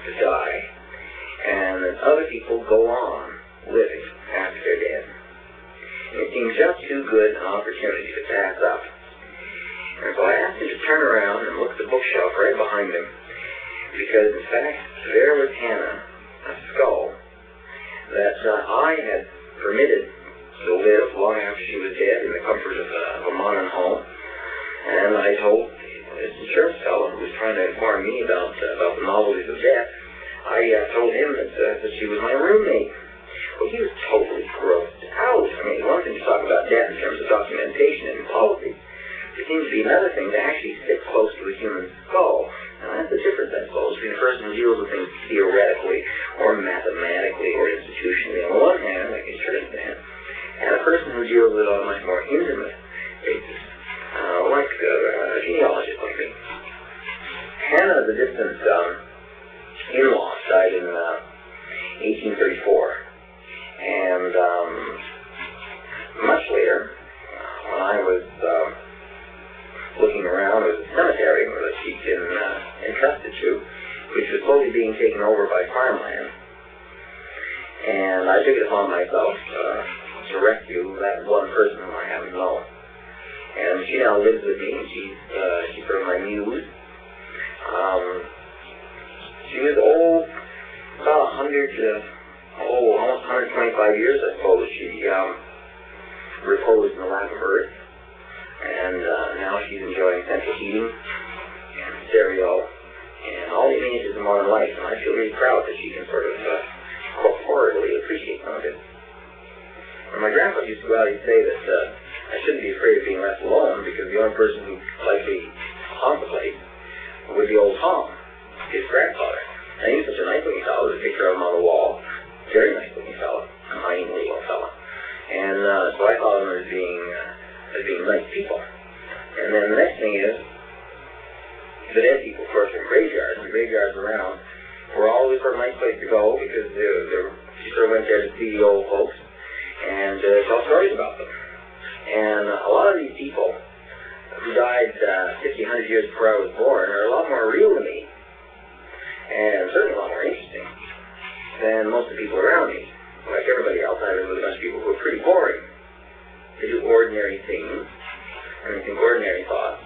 to die, and that other people go on living after they're dead. And it seemed just too good an opportunity to pass up. And so I asked him to turn around and look at the bookshelf right behind him, because in fact, there was Hannah, a skull that I had permitted to live long after she was dead in the comfort of a modern home. And I told this insurance fellow who was trying to inform me about the novelties of death, I told him that she was my roommate. Well, he was totally grossed out. I mean, one thing to talk about death in terms of documentation and policy. It seems to be another thing to actually sit close to a human skull. Now, that's the difference, I suppose, between a person who deals with things theoretically or mathematically or institutionally on the one hand, like insurance man, and a person who deals with it on a much more intimate basis, like a genealogist like me. Hannah, the distant in-law, died in 1834. And much later, when I was looking around, there was a cemetery that she'd been entrusted to, which was slowly being taken over by farmland. And I took it upon myself to rescue that one person whom I happen to know. And she now lives with me, and she's sort of my muse. She was about 100 almost 125 years, I suppose. She reposed in the lap of earth, and now she's enjoying central heating and stereo and all the advantages of modern life, and I feel really proud that she can sort of corporeally appreciate some of it. And my grandpa used to go out and say that I shouldn't be afraid of being left alone, because the only person who likely haunts the place would be old Tom, his grandfather. And he was such a nice looking fellow. There's a picture of him on the wall. Very nice looking fellow, a kindly little fellow. And so I thought of them as being nice people. And then the next thing is, the dead people, of course, are in graveyards. The graveyards around were always sort of a nice place to go, because she sort of went there to see the old folks and tell stories about them. And a lot of these people who died 50, 100 years before I was born are a lot more real to me, and certainly a lot more interesting than most of the people around me. Like everybody else, I live with a bunch of people who are pretty boring. They do ordinary things, and they think ordinary thoughts.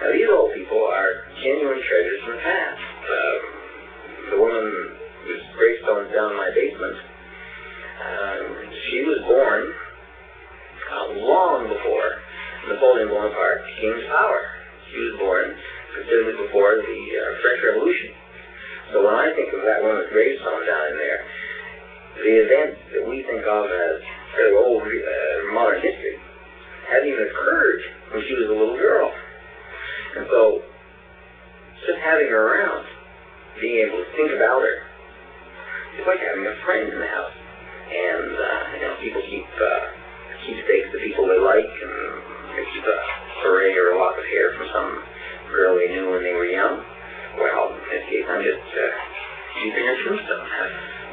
Now, these old people are genuine treasures from the past. The woman whose gravestone's down in my basement, she was born long before Napoleon Bonaparte came to power. She was born considerably before the French Revolution. So when I think of that woman's gravestone down in there, the events that we think of as fairly old modern history hadn't even occurred when she was a little girl. And so just having her around, being able to think about her, it's like having a friend in the house. And people keep keepsakes of people they like, and they keep a beret or a lock of hair from some girl they knew when they were young. Well, in this case, I'm just keeping her tombstone.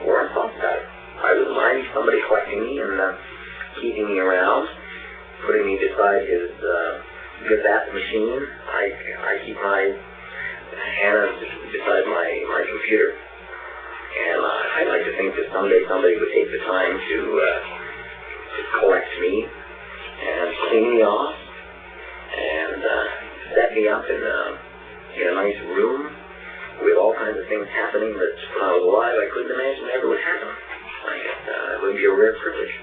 Or I thought about it. I wouldn't mind somebody collecting me and keeping me around, putting me beside his Gazette machine. I keep my Hannah beside my computer. And I'd like to think that someday somebody would take the time to collect me and clean me off and set me up in a nice room with all kinds of things happening that when I was alive I couldn't imagine ever would happen. It would be a rare privilege.